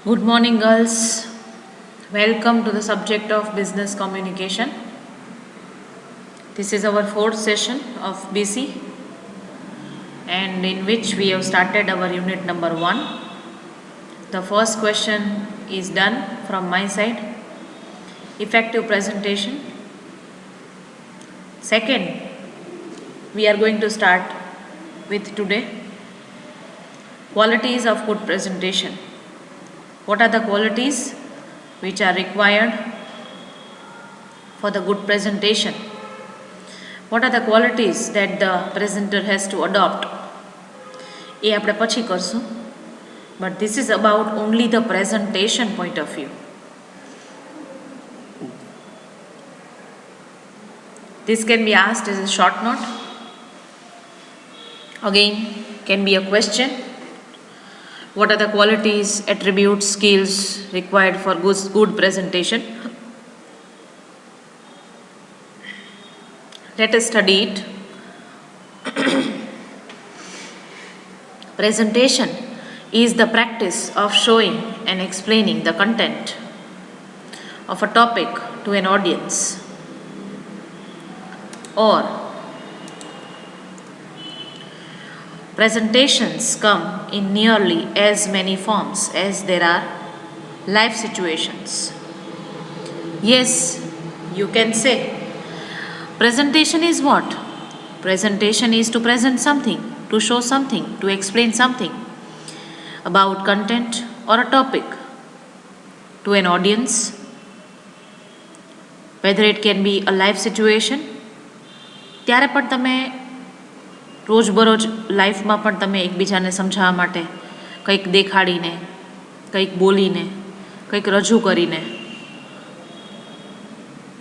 Good morning, girls. Welcome to the subject of business communication. This is our fourth session of BC, and in which we have started our unit number 1. The first question is done from my side, effective presentation. Second, we are going to start with today, qualities of good presentation. What are the qualities which are required for the good presentation? What are the qualities that the presenter has to adopt? એ આપણે પછી કરશું, but this is about only the presentation point of view. This can be asked as a short note. Again, can be a question. What are the qualities, attributes, skills required for good presentation? Let us study it. Presentation is the practice of showing and explaining the content of a topic to an audience, or presentations come in nearly as many forms as there are life situations. Yes, you can say. Presentation is what? Presentation is to present something, to show something, to explain something about content or a topic to an audience, whether it can be a life situation. ત્યારે પણ તમે રોજબરોજ લાઈફમાં પણ તમે એકબીજાને સમજાવવા માટે કંઈક દેખાડીને, કંઈક બોલીને, કંઈક રજૂ કરીને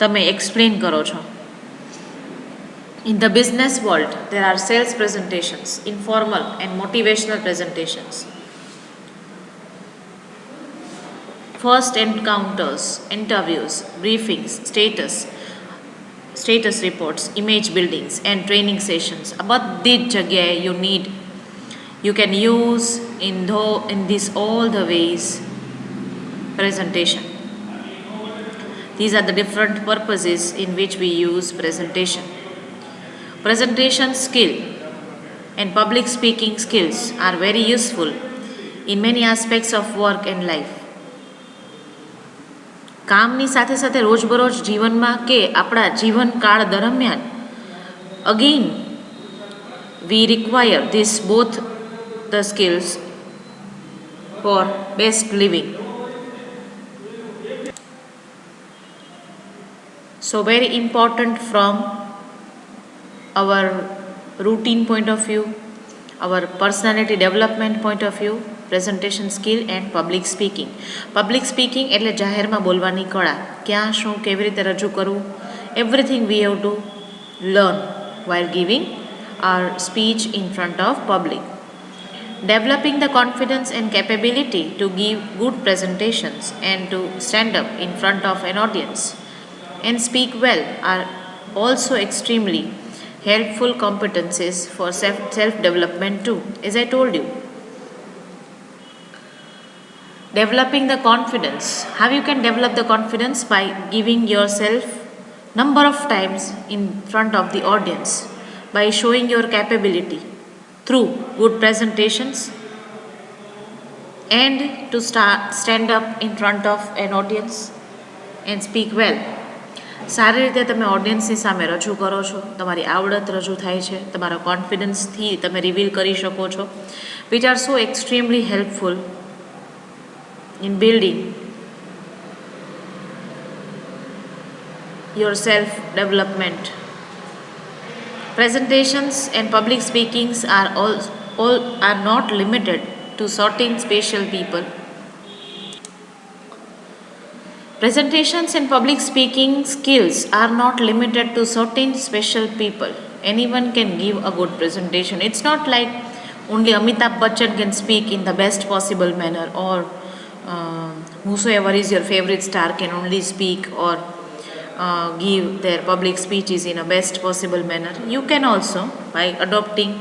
તમે એક્સપ્લેન કરો છો. In the business world, there are sales presentations, informal and motivational presentations. First encounters, interviews, briefings, status reports, image buildings and training sessions. About this jagya you can use in this all the ways presentation. These are the different purposes in which we use presentation. Presentation skill and public speaking skills are very useful in many aspects of work and life. કામની સાથે સાથે રોજબરોજ જીવનમાં કે આપણા જીવનકાળ દરમિયાન again we require this both the skills for best living. So very important from our routine point of view, our personality development point of view, presentation skill and public speaking. Public speaking એટલે જાહેરમાં બોલવાની કળા. ક્યાં શું કેવી રીતે રજૂ કરવું, everything we have to learn while giving our speech in front of public. Developing the confidence and capability to give good presentations and to stand up in front of an audience and speak well are also extremely helpful competencies for self-development too, as I told you. Developing the confidence. How you can develop the confidence? By giving yourself number of times in front of the audience, by showing your capability through good presentations and to stand up in front of an audience and speak well. સારી રીતે તમે ઓડિયન્સની સામે રજૂ કરો છો, તમારી આવડત રજૂ થાય છે, તમારા કોન્ફિડન્સથી તમે રિવીલ કરી શકો છો, which are so extremely helpful in building your self development. Presentations and public speakings are are not limited to certain special people. Presentations and public speaking skills are not limited to certain special people. Anyone can give a good presentation. It's not like only Amitabh Bachchan can speak in the best possible manner, or whosoever is your favorite star can only speak or give their public speeches in a best possible manner. You can also, by adopting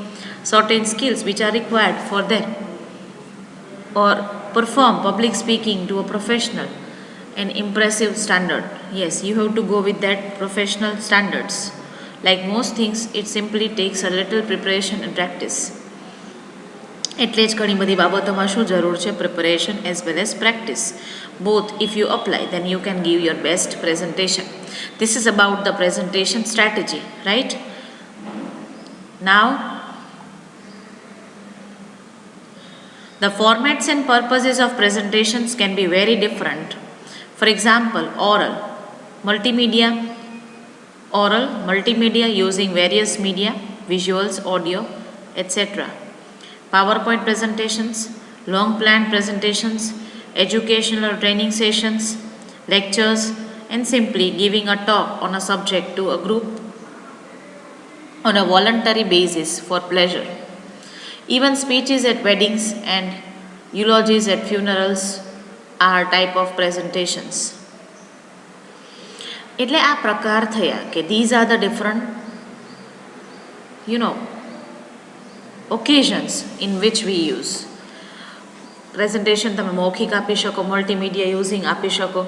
certain skills which are required for them. or perform public speaking to a professional and impressive standard. Yes, you have to go with that professional standards. Like most things, it simply takes a little preparation and practice. એટલે જ ઘણી બધી બાબતોમાં શું જરૂર છે? Preparation as well as practice. Both if you apply then you can give your best presentation. This is about the presentation strategy, right? Now, the formats and purposes of presentations can be very different. For example, oral, multimedia using various media, visuals, audio, etc. PowerPoint presentations, long planned presentations, educational training sessions, lectures, and simply giving a talk on a subject to a group on a voluntary basis for pleasure. Even speeches at weddings and eulogies at funerals are type of presentations. એટલે આ પ્રકાર થયા કે these are the different occasions in which we use presentation. તમે મૌખિક આપી શકો, multimedia using આપી શકો,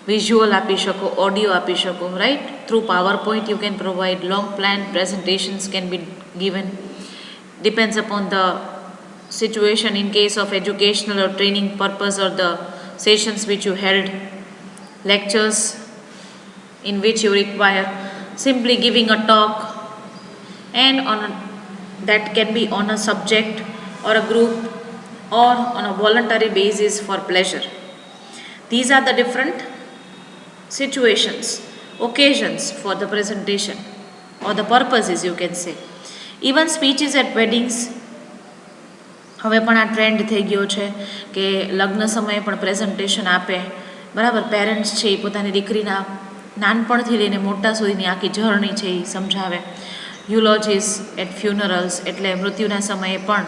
વિઝ્યુઅલ આપી શકો, ઓડિયો આપી શકો, right? Through PowerPoint you can provide, long planned presentations can be given. Depends upon the situation, in case of educational or training purpose or the sessions which you held, lectures in which you require simply giving a talk, and that can be on a subject or a group or on a voluntary basis for pleasure. These are the different situations, occasions for the presentation, or the purposes you can say. Even speeches at weddings, હવે પણ આ trend થઈ ગયો છે કે લગ્ન સમયે પણ પ્રેઝન્ટેશન આપે, બરાબર? પેરેન્ટ્સ છે એ પોતાની દીકરીના નાનપણથી લઈને મોટા સુધીની આખી જર્ની છે એ સમજાવે. યુલોજીસ એટ ફ્યુનરલ્સ, એટલે મૃત્યુના સમયે પણ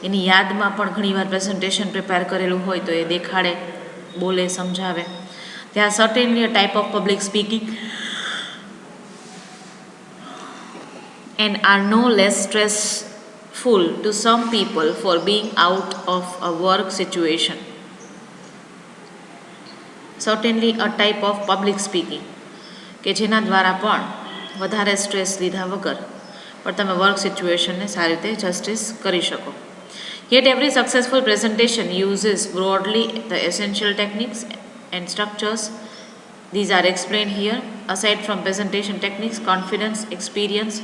એની યાદમાં પણ ઘણીવાર પ્રેઝન્ટેશન પ્રિપેર કરેલું હોય તો એ દેખાડે, બોલે, સમજાવે. They are certainly a type of public speaking and are no less stressful to some people for being out of a work situation. Certainly a type of public speaking કે જેના દ્વારા પણ વધારે સ્ટ્રેસ લીધા વગર પણ તમે વર્ક સિચ્યુએશનને સારી રીતે જસ્ટિસ કરી શકો. Yet every successful presentation uses broadly the essential techniques and structures. These are explained here. Aside from presentation techniques, confidence, experience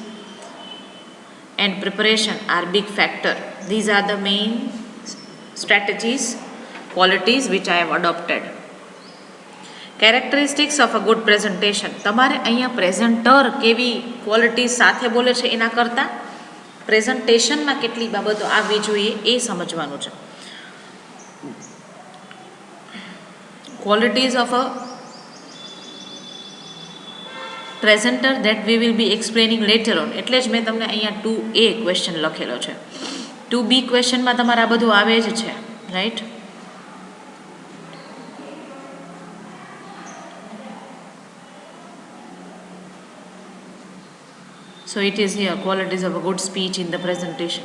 and preparation are big factor. These are the main strategies, qualities which I have adopted. Characteristics of a good presentation. તમારે અહીંયા presenter કેવી quality સાથે બોલે છે એના કરતાં પ્રેઝન્ટેશનમાં કેટલી બાબતો આવવી જોઈએ એ સમજવાનું છે. Qualities of a presenter that we will be explaining later on. એટલે જ મેં તમને અહીંયા 2A ક્વેશ્ચન લખેલો છે. 2B ક્વેશ્ચનમાં તમારે આ બધું આવે જ છે, right? So it is here, qualities of a good speech in the presentation.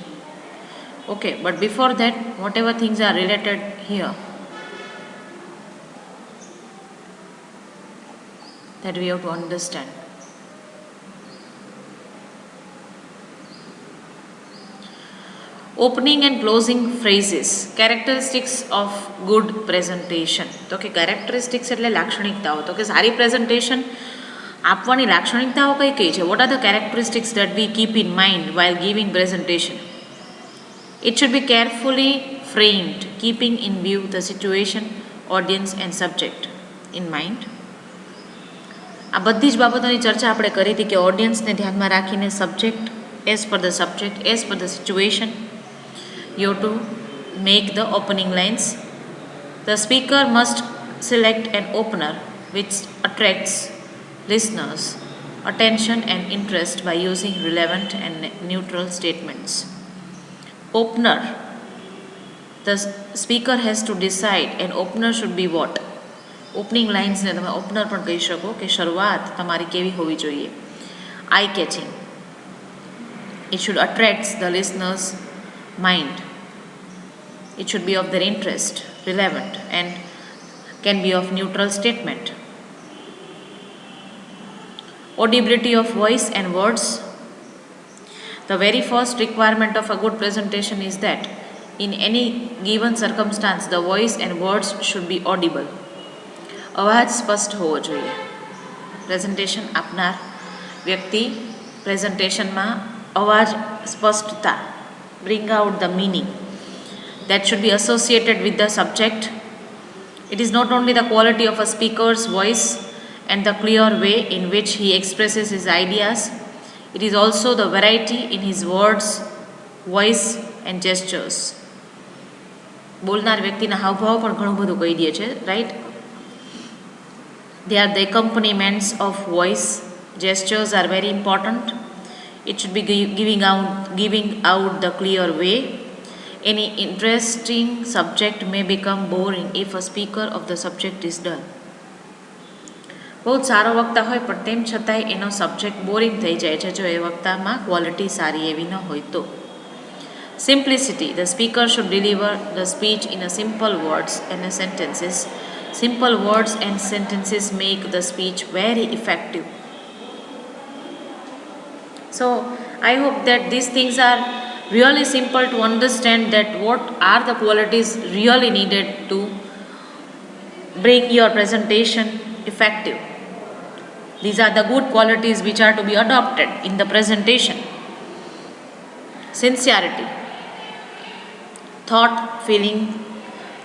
Okay, but before that, whatever things are related here, that we have to understand. Opening and closing phrases. Characteristics of good presentation. તો કે characteristics એટલે લાક્ષણિકતાઓ. તો કે સારી presentation આપવાની લાક્ષણિકતાઓ કઈ કઈ છે? What are the characteristics that we keep in mind while giving presentation? It should be carefully framed, keeping in view the situation, audience and subject in mind. આ બધી જ બાબતોની ચર્ચા આપણે કરી હતી કે ઓડિયન્સને ધ્યાનમાં રાખીને subject, as per the subject, as per the situation, you have to make the opening lines. The speaker must select an opener which attracts listeners' attention and interest by using relevant and neutral statements. Opener. The speaker has to decide an opener should be what? Opening લાઇન્સને તમે opener પણ કહી શકો કે શરૂઆત તમારી કેવી હોવી જોઈએ? Eye catching. It should attracts the listeners mind. It should be of their interest, relevant, and can be of neutral statement. Audibility of voice and words. The very first requirement of a good presentation is that in any given circumstance, the voice and words should be audible. અવાજ સ્પષ્ટ હોવો જોઈએ. Presentation આપનાર વ્યક્તિ પ્રેઝન્ટેશનમાં અવાજ સ્પષ્ટતા, bring out the meaning that should be associated with the subject. It is not only the quality of a speaker's voice and the clear way in which he expresses his ideas, it is also the variety in his words, voice and gestures. બોલનાર વ્યક્તિના હાવભાવ પણ ઘણું બધું કહી દે છે, right? They are the accompaniments of voice. Gestures are very important. It should be giving out the clear way. Any interesting subject may become boring if a speaker of the subject is dull. बहुत सारो वक्ता હોય પણ તેમ છતાંય એનો subject boring થઈ જાય છે જો એ વક્તામાં ક્વોલિટી સારી એવી ન હોય તો. Simplicity. The speaker should deliver the speech in a simple words and sentences. Simple words and sentences make the speech very effective. So I hope that these things are really simple to understand, that what are the qualities really needed to bring your presentation effective. These are the good qualities which are to be adopted in the presentation. Sincerity. Thought, feeling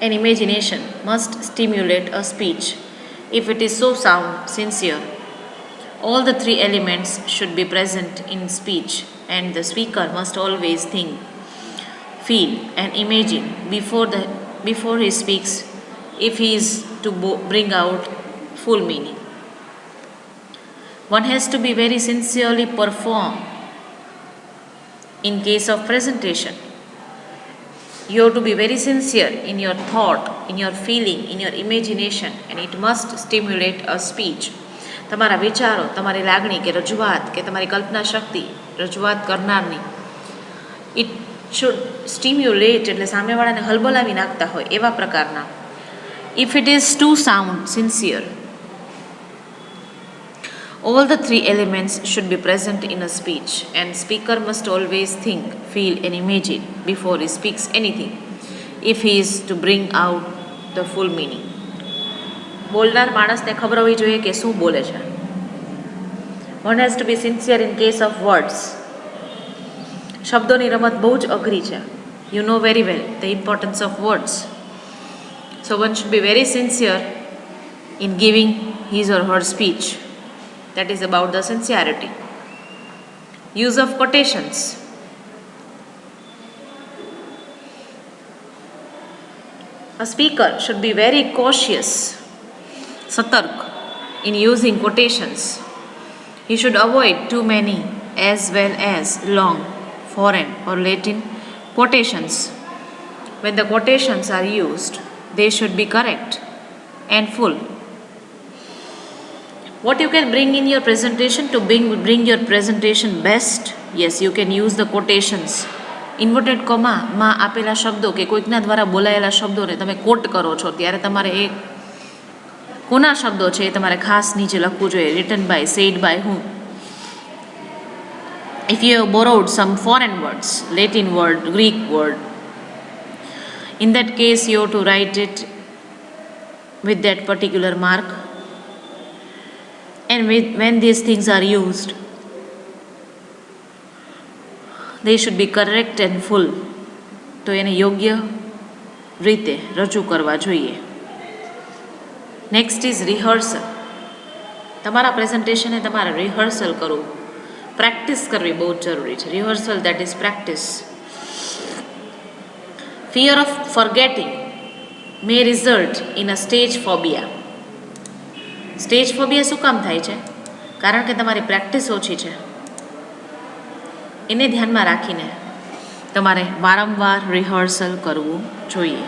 and imagination must stimulate a speech if it is so sound, sincere. All the three elements should be present in speech, and the speaker must always think, feel and imagine before he speaks if he is to bring out full meaning. One has to be very sincerely perform in case of presentation. You have to be very sincere in your thought, in your feeling, in your imagination, and it must stimulate a speech. તમારા વિચારો, તમારી લાગણી કે રજૂઆત કે તમારી કલ્પના શક્તિ રજૂઆત કરનારની, it should stimulate એટલે સામેવાળાને હલબલાવી નાખતા હોય એવા પ્રકારના. If it is too sound, sincere, all the three elements should be present in a speech, and speaker must always think, feel and imagine before he speaks anything if he is to bring out the full meaning. બોલનાર માણસને ખબર હોવી જોઈએ કે શું બોલે છે. One has to be sincere in case of words. શબ્દોની રમત બહુ જ અઘરી છે. You know very well the importance of words. So one should be very sincere in giving his or her speech. That is about the sincerity. Use of quotations. A speaker should be very cautious, satark, in using quotations. He should avoid too many as well as long, foreign or Latin quotations. When the quotations are used, they should be correct and full. What you can bring in your presentation to bring your presentation best? Yes, you can use the quotations. Inverted કોમામાં આપેલા શબ્દો કે કોઈકના દ્વારા બોલાયેલા શબ્દોને તમે કોટ કરો છો ત્યારે તમારે એ કોના શબ્દો છે એ તમારે ખાસ નીચે લખવું જોઈએ. Written by, said by whom. If you have borrowed some foreign words, Latin word, Greek word, in that case you have to write it with that particular mark. And when these things are used, they should be correct and full. તો એને યોગ્ય રીતે રજૂ કરવા જોઈએ. Next is rehearsal. તમારા પ્રેઝન્ટેશને તમારે rehearsal કરવું, પ્રેક્ટિસ કરવી બહુ જ જરૂરી છે. Rehearsal, that is practice. Fear of forgetting may result in a stage phobia. Stage phobia શું કામ થાય છે? કારણ કે તમારી પ્રેક્ટિસ ઓછી છે. એને ધ્યાનમાં રાખીને તમારે વારંવાર રિહર્સલ કરવું જોઈએ.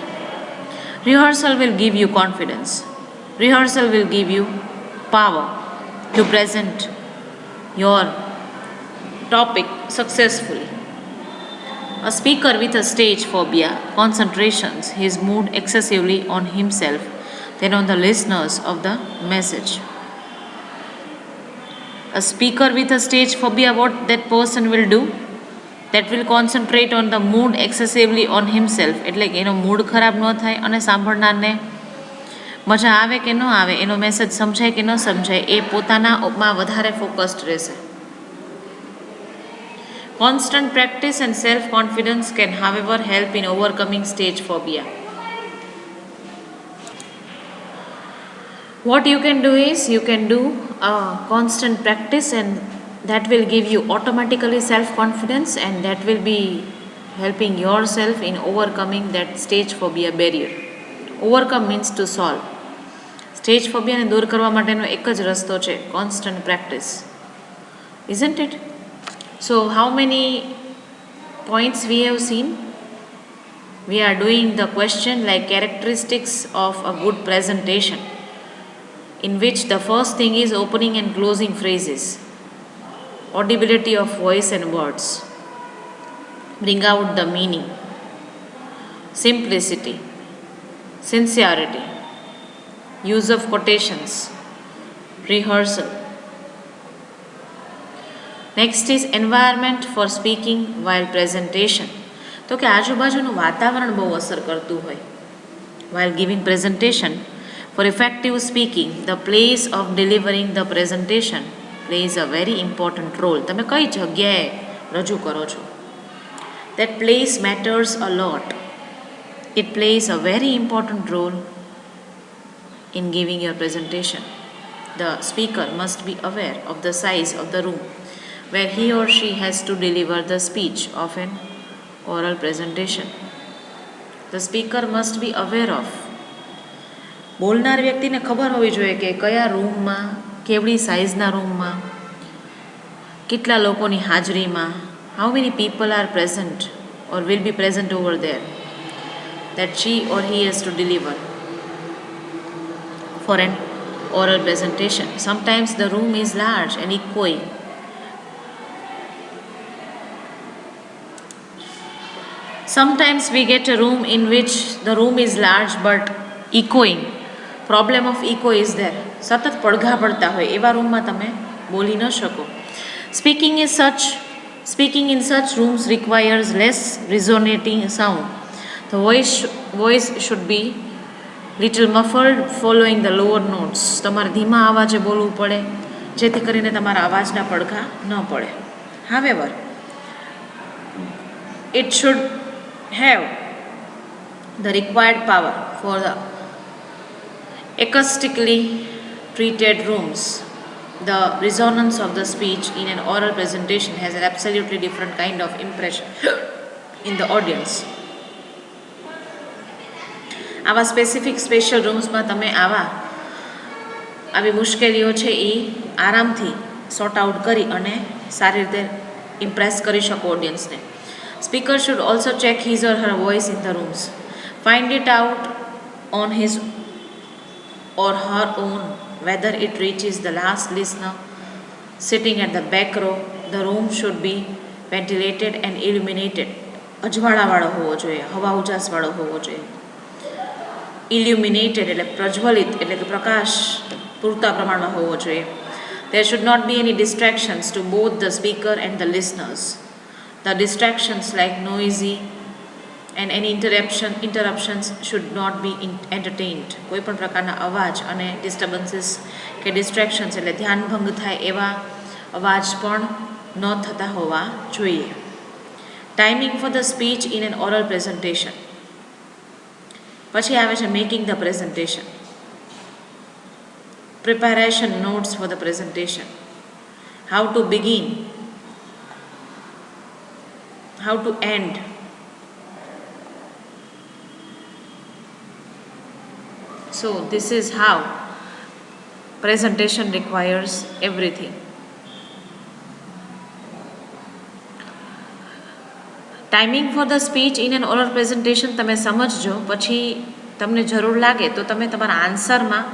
Rehearsal will give you confidence. Rehearsal will give you power to present your topic successfully. A speaker with a stage phobia concentrates his mood excessively on himself than on the listeners of the message. A speaker with a stage phobia, what that person will do? That will concentrate on the mood excessively on himself. એટલે કે એનો mood ખરાબ ન થાય અને સાંભળનારને મજા આવે કે ન આવે, એનો મેસેજ સમજાય કે ન સમજાય, એ પોતાનામાં વધારે ફોકસ્ડ રહેશે. Constant practice and self-confidence can, however, help in overcoming stage phobia. What you can do is, you can do a constant practice, and that will give you automatically self-confidence, and that will be helping yourself in overcoming that stage phobia barrier. Overcome means to solve. Stage phobia ને દૂર કરવા માટેનો એક જ રસ્તો છે, constant practice. Isn't it? So how many points we have seen? We are doing the question like characteristics of a good presentation, in which the first thing is opening and closing phrases, audibility of voice and words, bring out the meaning, simplicity, sincerity, use of quotations, rehearsal. Next is environment for speaking while presentation. તો કે આજુબાજુનું વાતાવરણ બહુ અસર કરતું હોય. While giving presentation, for effective speaking, the place of delivering the presentation plays a very important role. તમે કઈ જગ્યાએ રજૂ કરો છો? That place matters a lot. It plays a very important role in giving your presentation. The speaker must be aware of the size of the room where he or she has to deliver the speech of an oral presentation. The speaker must be aware of. બોલનાર વ્યક્તિને ખબર હોવી જોઈએ કે કયા રૂમમાં, કેવડી સાઇઝના રૂમમાં, કેટલા લોકોની હાજરીમાં, how many people are present or will be present over there, that she or he has to deliver for an oral presentation. Sometimes the room is large and echoing. Sometimes we get a room in which the room is large but echoing. Problem of echo is there. સતત પડઘા પડતા હોય એવા રૂમમાં તમે બોલી ન શકો. Speaking in such rooms requires less resonating sound. The voice should be little muffled, following the lower notes. તમારે ધીમા અવાજે બોલવું પડે જેથી કરીને તમારા અવાજના પડઘા ન પડે. However, it should have the required power for the acoustically treated rooms. The resonance of the speech in an oral presentation has an absolutely different kind of impression in the audience. આવા special રૂમ્સમાં તમે આવી મુશ્કેલીઓ છે એ આરામથી sort out કરી અને સારી રીતે ઇમ્પ્રેસ કરી શકો ઓડિયન્સને. Speaker should also check his or her voice in the rooms. Find it out on his or her own whether it reaches the last listener sitting at the back row. The room should be ventilated and illuminated. અજવાળાવાળો હોવો જોઈએ, હવા ઉજાસવાળો હોવો જોઈએ. Illuminated એટલે પ્રજ્વલિત એટલે કે પ્રકાશ પૂરતા પ્રમાણમાં હોવો જોઈએ. There should not be any distractions to both the speaker and the listeners. The distractions like noisy and any interruptions should not be entertained. કોઈ પણ પ્રકારના અવાજ અને ડિસ્ટર્બન્સીસ કે ડિસ્ટ્રેક્શન્સ એટલે ધ્યાનભંગ થાય એવા અવાજ પણ ન થતા હોવા જોઈએ. Timing for the speech in an oral presentation. પછી આવે છે making the presentation. Preparation notes for the presentation. How to begin, how to end. So this is how presentation requires everything. Timing for the speech in an oral presentation તમે સમજજો, પછી તમને જરૂર લાગે તો તમે તમારા આન્સરમાં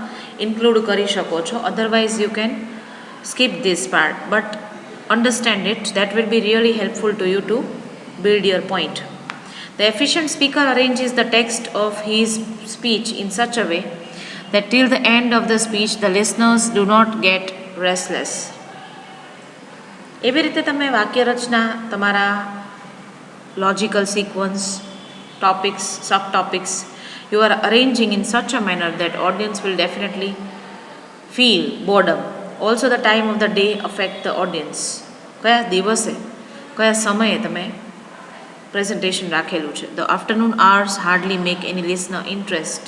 ઇન્ક્લુડ કરી શકો છો. Otherwise you can skip this part, but understand it. That will be really helpful to you to build your point. The efficient speaker arranges the text of his speech in such a way that till the end of the speech the listeners do not get restless. એવી રીતે તમે વાક્ય રચના તમારા logical sequence, topics, subtopics, you are arranging in such a manner that audience will definitely feel boredom. Also the time of the day affect the audience. કયા દિવસે કયા સમયે તમે presentation રાખેલું છે. The afternoon hours hardly make any listener interest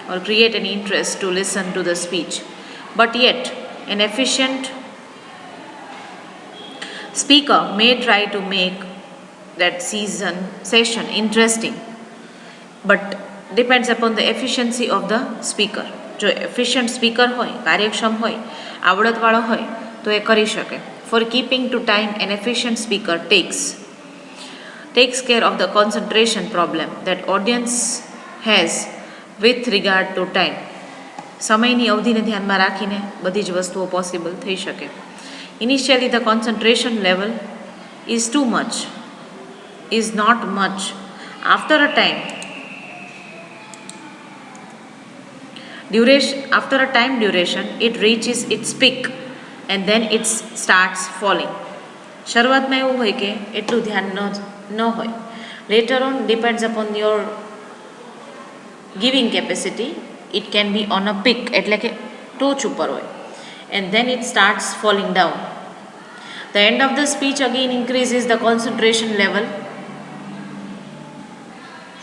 or create any interest to listen to the speech. But yet, an efficient speaker may try to make that session interesting, but depends upon the efficiency of the speaker. જો efficient speaker હોય, કાર્યક્ષમ હોય, આવડતવાળો હોય તો એ કરી શકે. For keeping to time, an efficient speaker takes care of the concentration problem that audience has with regard to time. સમયની અવધિને ધ્યાનમાં રાખીને બધી જ વસ્તુઓ પોસિબલ થઈ શકે. Initially the concentration level is too much, is not much. After a time duration it reaches its peak and then it starts falling. શરૂઆતમાં એવું હોય કે એટલું ધ્યાન ન હોય. Later on depends upon your giving capacity, it can be on a peak એટલે કે ટોચ ઉપર હોય, and then it starts falling down. The end of the speech again increases the concentration level.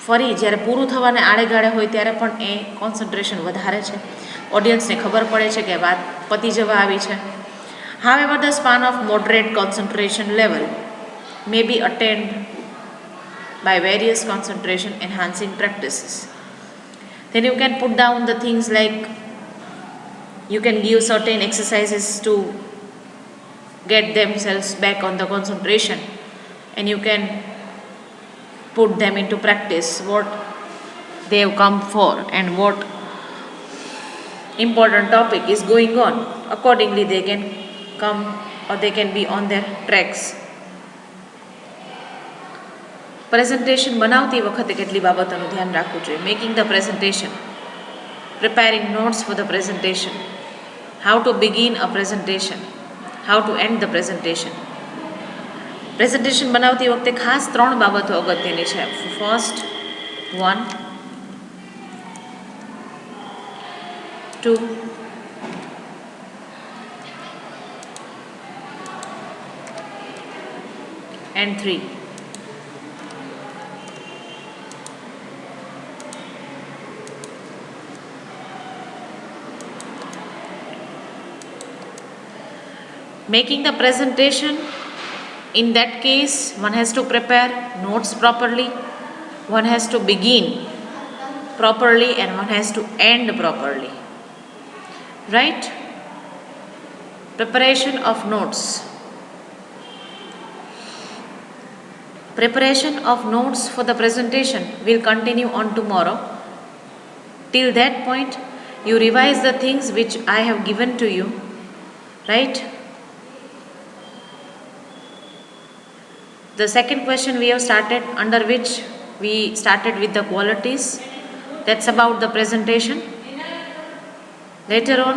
ફરી જ્યારે પૂરું થવાને આડેગાળે હોય ત્યારે પણ એ કોન્સન્ટ્રેશન વધારે છે, ઓડિયન્સને ખબર પડે છે કે વાત પતી જવા આવી છે. However, the span of moderate concentration level may be attained by various concentration enhancing practices. Then you can put down the things like you can give certain exercises to get themselves back on the concentration, and you can put them into practice what they have come for and what important topic is going on. Accordingly they can come or they can be on their tracks. Presentation બનાવતી વખતે કેટલી બાબતોનું ધ્યાન રાખવું જોઈએ. Making the presentation, preparing notes for the presentation, how to begin a presentation, how to end the presentation. Presentation બનાવતી વખતે ખાસ 3 બાબતો અગત્યની છે. First 1, 2 and 3. Making the presentation, in that case one has to prepare notes properly, one has to begin properly and one has to end properly, right? Preparation of notes. Preparation of notes for the presentation will continue on tomorrow. Till that point you revise the things which I have given to you, right? The second question we have started, under which we started with the qualities, that's about the presentation. Later on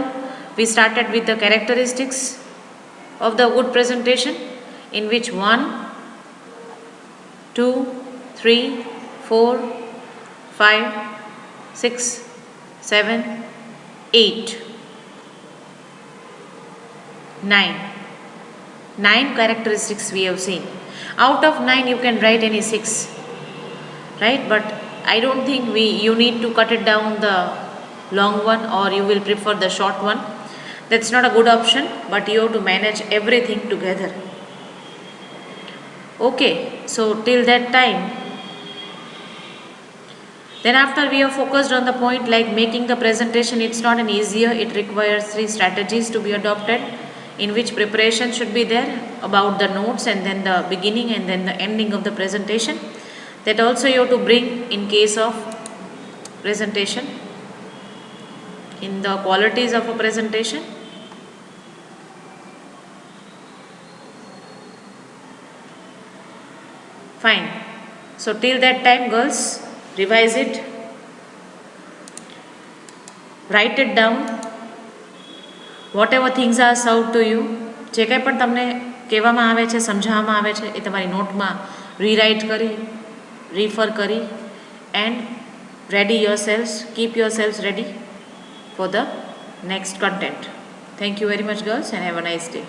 we started with the characteristics of the good presentation, in which 1, 2, 3, 4, 5, 6, 7, 8, 9. 9 characteristics we have seen. Out of 9 you can write any 6, right? But I don't think you need to cut it down the long one, or you will prefer the short one. That's not a good option, but you have to manage everything together. Okay, so till that time, then after we have focused on the point like making the presentation, it's not an easier, it requires 3 strategies to be adopted, in which preparation should be there about the notes and then the beginning and then the ending of the presentation. That also you have to bring in case of presentation, in the qualities of a presentation. Fine. So till that time, girls, revise it. Write it down. Whatever things are served to you, જે કંઈ પણ તમને કહેવામાં આવે છે, સમજાવવામાં આવે છે, એ તમારી નોટમાં રીરાઇટ કરી, રીફર કરી, and ready yourselves, keep yourselves ready for the next content. Thank you very much, girls, and have a nice day.